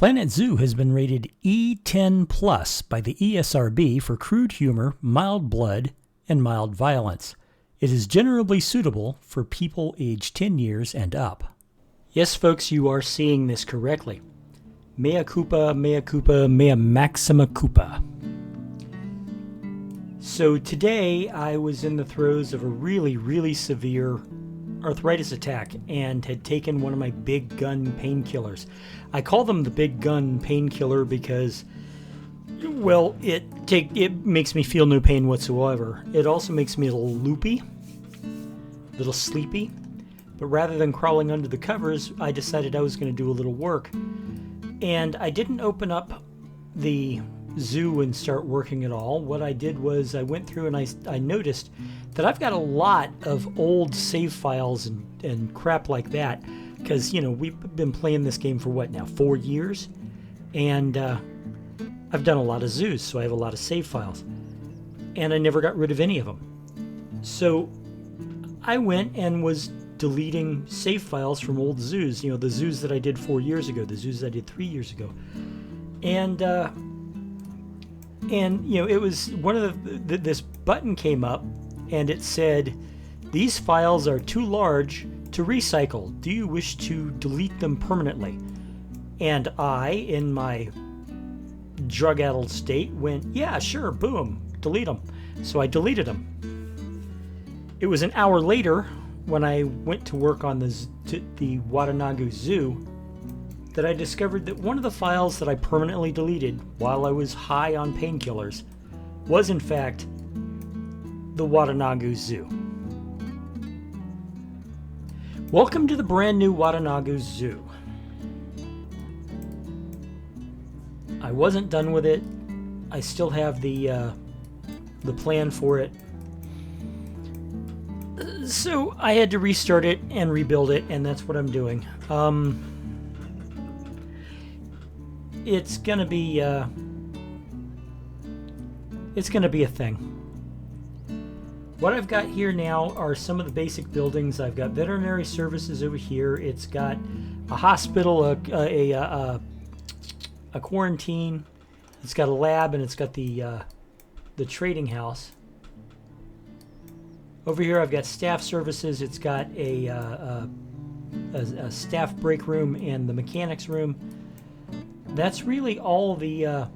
Planet Zoo has been rated E10 Plus by the ESRB for crude humor, mild blood, and mild violence. It is generally suitable for people aged 10 years and up. Yes, folks, you are seeing this correctly. Mea culpa, mea maxima culpa. So today I was in the throes of a really severe arthritis attack and had taken one of my big gun painkillers. I call them the big gun painkiller because, well, it makes me feel no pain whatsoever. It also makes me a little loopy, a little sleepy. But rather than crawling under the covers, I decided I was going to do a little work. And I didn't open up the zoo and start working at all. What I did was I went through and I noticed that I've got a lot of old save files and crap like that, because, you know, we've been playing this game for what now, 4 years? And I've done a lot of zoos, so I have a lot of save files. And I never got rid of any of them. So I went and was deleting save files from old zoos, you know, the zoos that I did 4 years ago, the zoos I did 3 years ago. And you know, it was one of this button came up and it said, "These files are too large to recycle. Do you wish to delete them permanently?" And I, in my drug-addled state, went, "Yeah, sure, boom, delete them." So I deleted them. It was an hour later when I went to work on the Waddannunggu Zoo that I discovered that one of the files that I permanently deleted while I was high on painkillers was in fact the Waddannunggu Zoo. Welcome to the brand new Waddannunggu Zoo. I wasn't done with it. I still have the plan for it. So I had to restart it and rebuild it, and that's what I'm doing. It's gonna be a thing. What I've got here now are some of the basic buildings. I've got veterinary services over here. It's got a hospital, a quarantine. It's got a lab, and it's got the trading house. Over here I've got staff services. It's got a staff break room and the mechanics room. That's really all the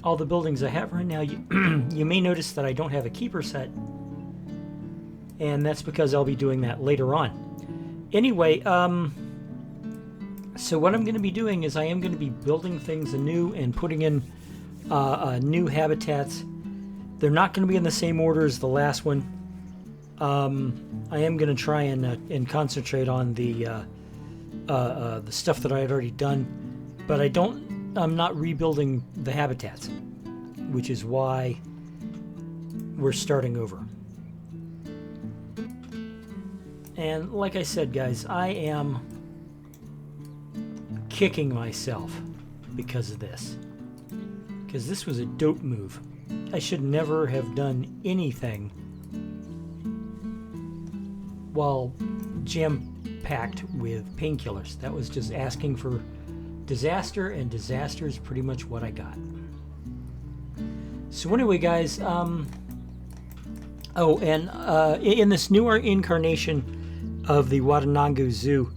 buildings I have right now. You may notice that I don't have a keeper set, and that's because I'll be doing that later on. Anyway, so what I'm going to be doing is I am going to be building things anew and putting in new habitats. They're not going to be in the same order as the last one. I am going to try and concentrate on the stuff that I had already done, but I'm not rebuilding the habitats, which is why we're starting over. And like I said, guys, I am kicking myself because of this, because this was a dope move. I should never have done anything while jam-packed with painkillers. That was just asking for disaster, and disaster is pretty much what I got. So anyway, guys, in this newer incarnation of the Waddannunggu Zoo,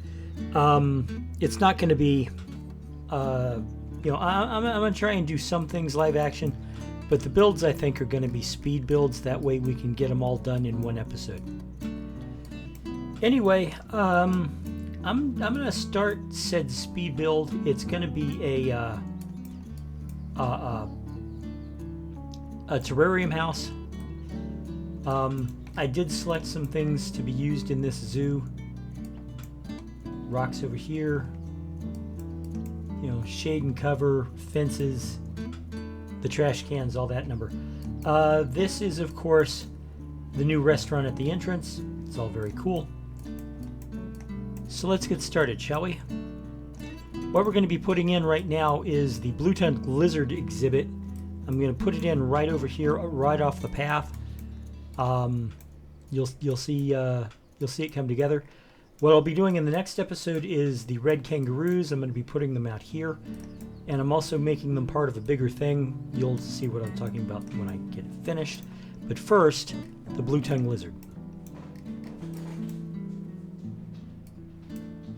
it's not going to be, I'm going to try and do some things live action, but the builds I think are going to be speed builds. That way we can get them all done in one episode. Anyway, I'm going to start said speed build. It's going to be a terrarium house. I did select some things to be used in this zoo. Rocks over here, you know, shade and cover, fences, the trash cans, all that number. This is, of course, the new restaurant at the entrance. It's all very cool. So let's get started, shall we? What we're going to be putting in right now is the blue-tongued lizard exhibit. I'm going to put it in right over here, right off the path. You'll see it come together. What I'll be doing in the next episode is the red kangaroos. I'm going to be putting them out here, and I'm also making them part of a bigger thing. You'll see what I'm talking about when I get it finished. But first, the blue-tongued lizard.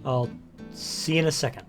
I'll see you in a second.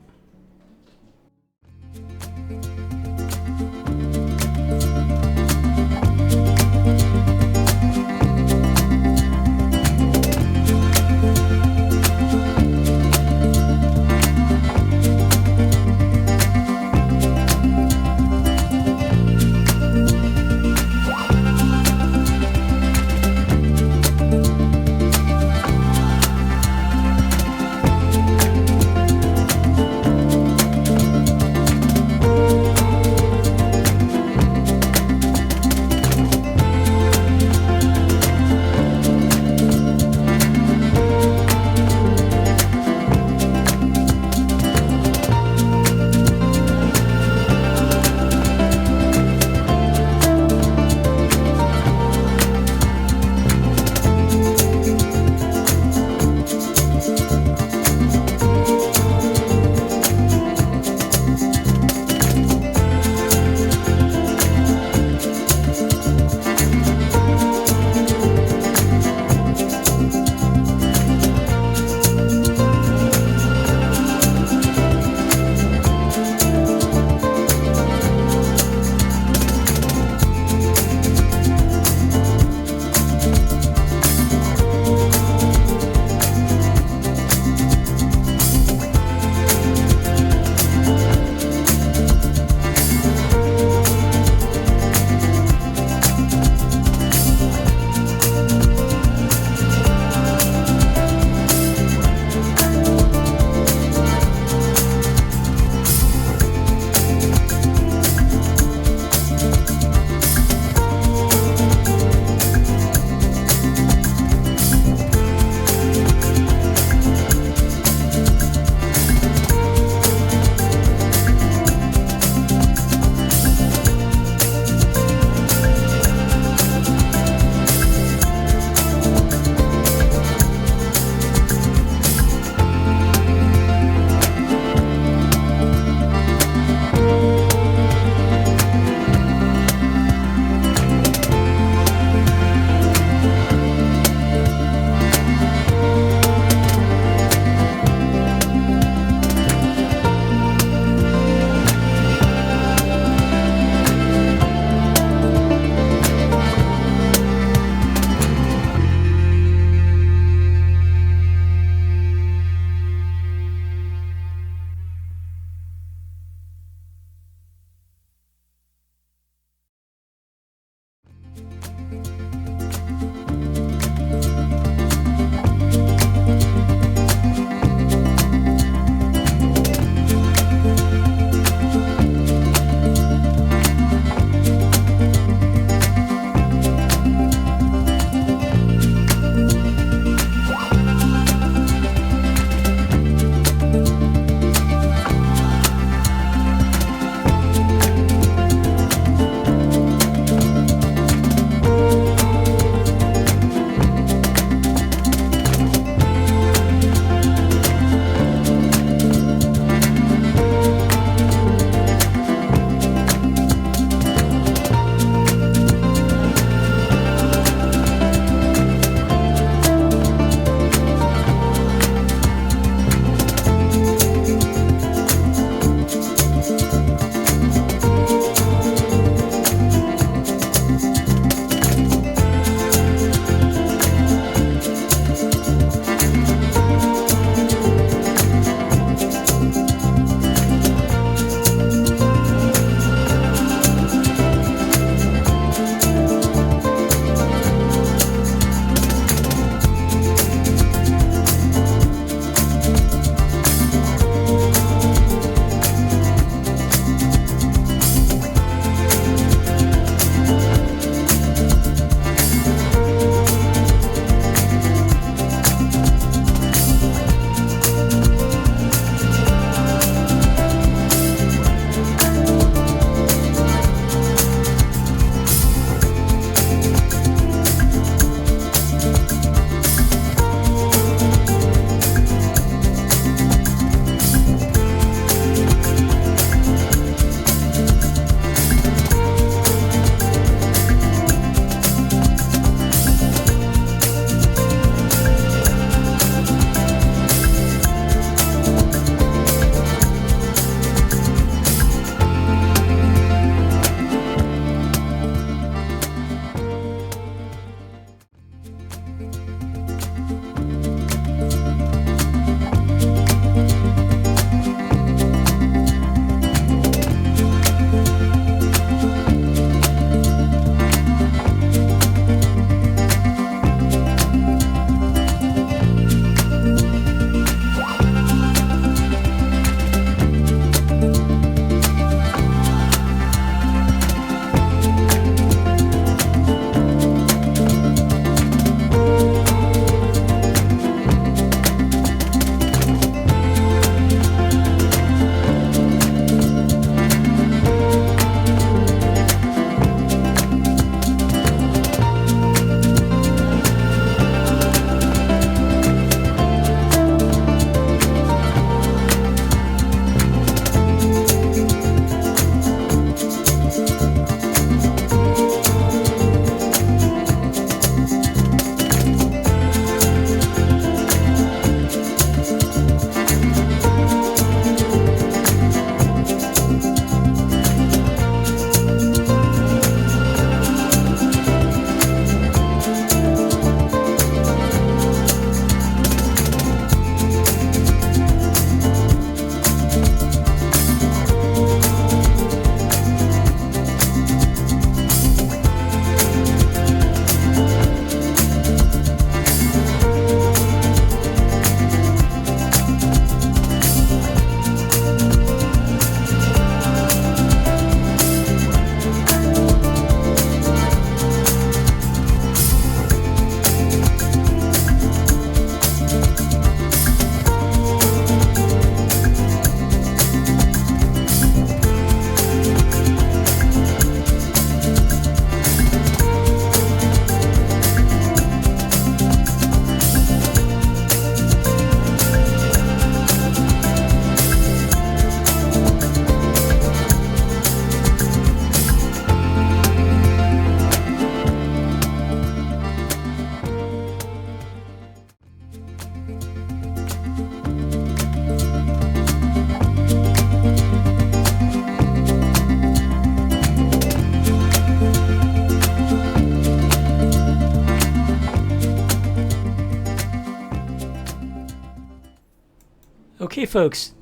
Okay, folks,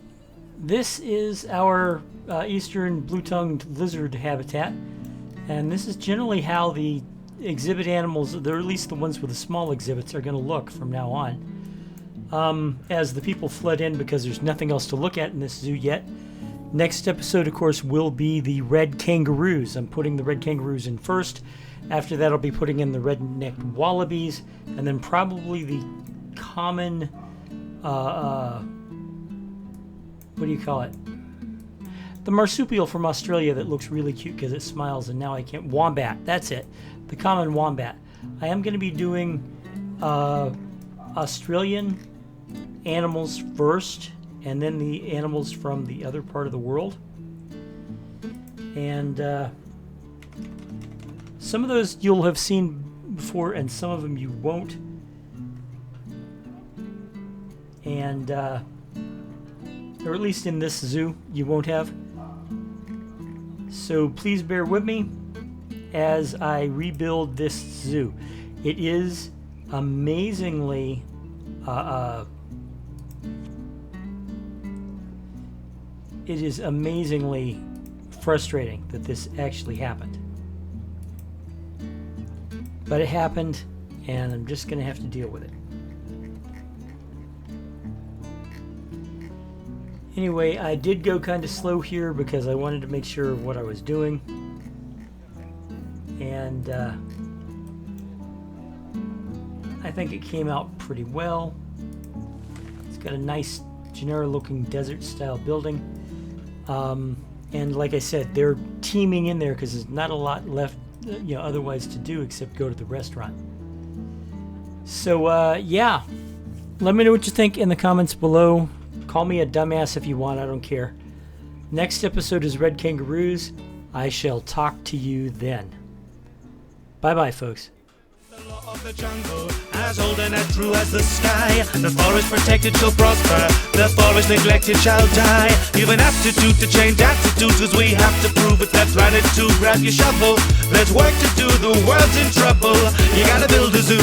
this is our eastern blue-tongued lizard habitat, and this is generally how the exhibit animals, or at least the ones with the small exhibits, are going to look from now on. As the people flood in because there's nothing else to look at in this zoo yet. Next episode, of course, will be the red kangaroos. I'm putting the red kangaroos in first. After that, I'll be putting in the red-necked wallabies, and then probably the common, what do you call it? The marsupial from Australia that looks really cute because it smiles, and now I can't. Wombat, that's it. The common wombat. I am going to be doing Australian animals first, and then the animals from the other part of the world. And some of those you'll have seen before, and some of them you won't. And or at least in this zoo, you won't have. So please bear with me as I rebuild this zoo. It is amazingly frustrating that this actually happened. But it happened, and I'm just going to have to deal with it. Anyway, I did go kind of slow here because I wanted to make sure of what I was doing. And I think it came out pretty well. It's got a nice genera-looking desert-style building. And like I said, they're teaming in there because there's not a lot left, otherwise to do except go to the restaurant. So, yeah. Let me know what you think in the comments below. Call me a dumbass if you want, I don't care. Next episode is Red Kangaroos. I shall talk to you then. Bye-bye, folks. The law of the jungle, as old and as true as the sky. The forest protected shall prosper, the forest neglected shall die. You've an aptitude to change attitudes, cause we have to prove it, that's right, it's to grab your shovel. There's work to do, the world's in trouble. You gotta build a zoo.